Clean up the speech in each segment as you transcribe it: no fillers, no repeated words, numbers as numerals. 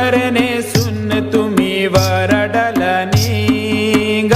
करणे सुन तुम्ही वरडलनी ग.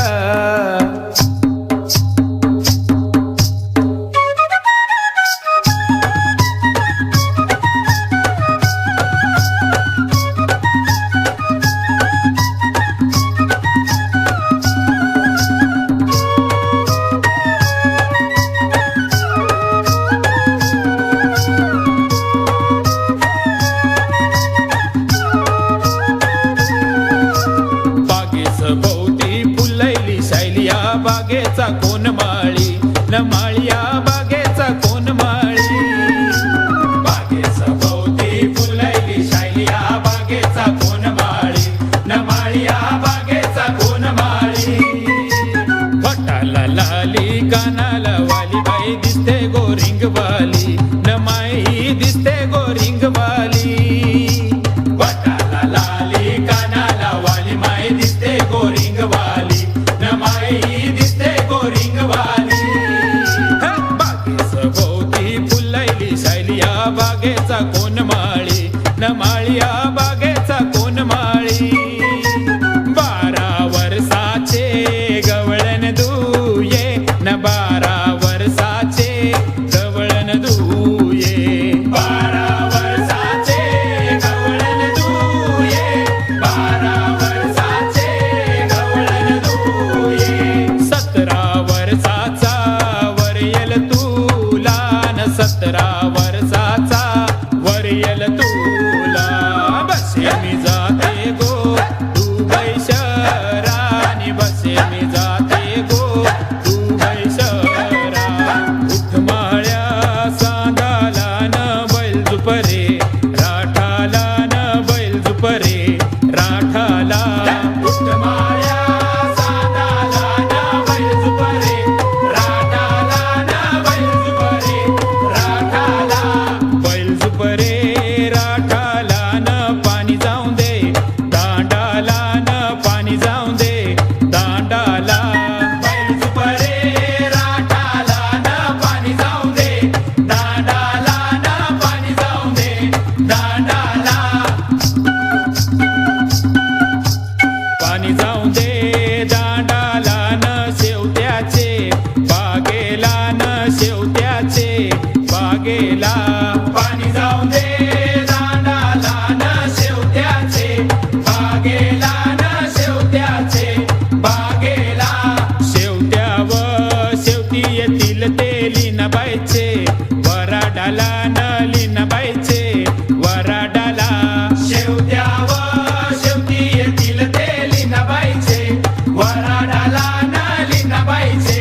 बागेचा कोण माळी न माळिया बागेचा कोण माळी. बागेचा भोवती फुलैली शायलिया बागेचा कोण माळी न माळिया बागेचा कोण माळी. वटाला लाली कानाला वाली बाई दिसते गोरिंगवाली न माई दिसते गोरिंगवाली. वटाला लाली कानाला वाली माई दिसते गोरिंगवाली न माई दिसते गोरिंगवाली. बागेच भोवती फुलैली शायलिया बागेचा कोण माळी न माळिया बागेचा कोण माळी. 12 वर्षाचे गवळण दुये न 12 वर्षाचे गवळण दुये. 12 वर्षाचे गवळण दुये 12 वर्षाचे गवळण दुये. 17 वर्षाचा वरयल तुला न 17 वर्षाचा वरयल तुला. बसे मी जाते गो दुबई शहरानी बसे मी जाते गो दुबई शहरा. उठमाळ्या सांदाला न बैल झुपरे राठाला न बैल झुपरे राठाला. उठमाळ्या सांदाला न बैल झुपरे राठाला न बैल झुपरे राठाला. बैल झुपरे राठाला न पाणी जाऊन दे दांडाला न पाणी जाऊन दे दांडाला. बैल झुपरे राठाला न पाणी जाऊन दे दांडाला न पाणी जाऊन दे दांडाला. पाणी जाऊन दे दांडाला न शेवत्याचे बागेला न शेवत्याचे बागेला. पाणी जाऊन दे दांडाला न शेवत्याचे बागेला न शेवत्याचे बागेला. शेवत्या व शेवटी येतील ते लीनाबाईचे वराडाला न लीनाबाईचे वराडाला. शेवत्या व शेवटी येतील ते लीनाबाईचे वराडाला न लीनाबाईचे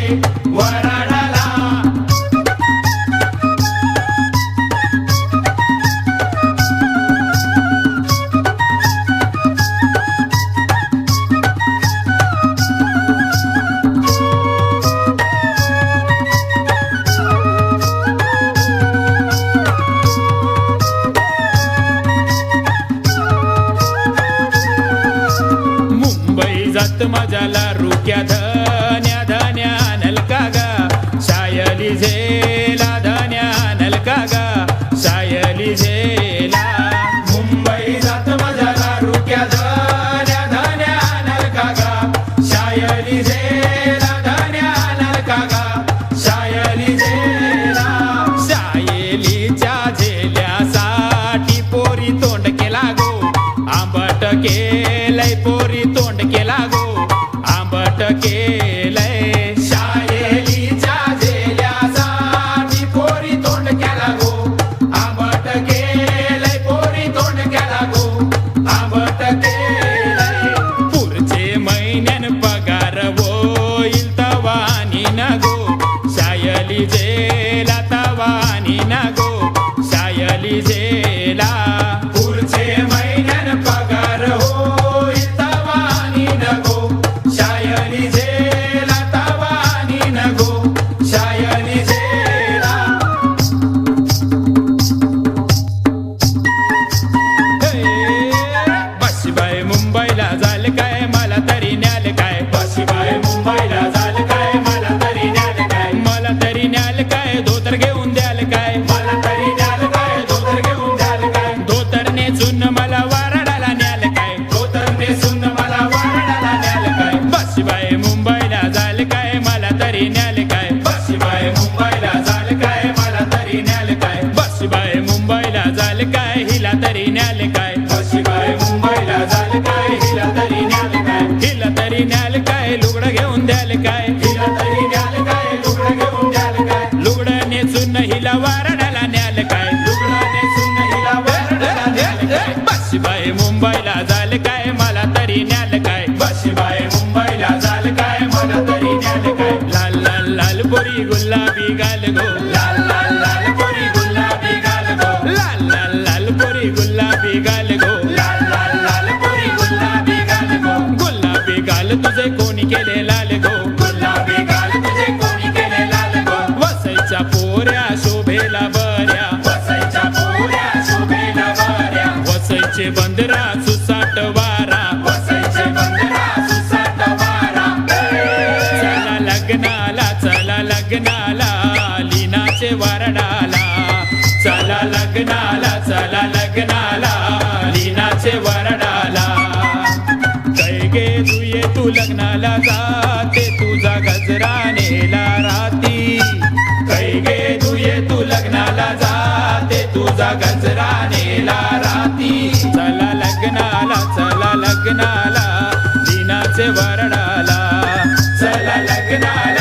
वराडाला. मुंबई जात माझ्याला रुक्या धन्या धन्या नलका गा शायली झेला धन्या नलका गा शायली झेला. मुंबई जात माझ्याला रुक्या धन्या धन्या नलका गा शायली झेला धन्या नलका गा शायली झेला. शायलीच्या झेल्यासाठी पोरी तोंड केला गो आंबट केलंय पोरी तोंड केला गो आंबट केलंय. शायलीच्या झेल्यासाठी पोरी तोंड केला गो आंबट केलंय पोरी तोंड केला गो आंबट केलंय. पुढचे महिन्यान पगार होईल तवानी न गो शायली झेला तवानी न गो शायली झेला. पुढचे महिन्यान पगार होईल तवानी न गो शायली झेला. मुंबईला जाल काय मला तरी न्याल काय बशीबाई मुंबईला जाल काय मला तरी न्याल काय लाल लाल लाल पोरी गुलाबी गाल गो लाल लाल लाल पोरी गुलाबी गाल गो लाल लाल लाल पोरी गुलाबी गाल गो लाल लाल लाल पोरी गुलाबी गाल गो गुलाबी गाल तुझे कोणी केले लाल गो गुलाबी गाल तुझे कोणी केले लाल गो वसईच्या पोऱ्या शोभेला बऱ्या वसईच्या पोऱ्या शोभेला बऱ्या वसईचे बंदरा सुसाट वारा वसईचे बंदरा सुसाट वारा चला लग्नाला लीनाचे वरडाला चला लग्नाला लीनाचे वरडाला कै गे दुये तू लग्नाला जाते तुझा गजरा नेला राती कै गे दुये तू लग्नाला जाते तुझा गजरा नेला राती चला लग्नाला लीनाचे वरडाला चला लग्नाला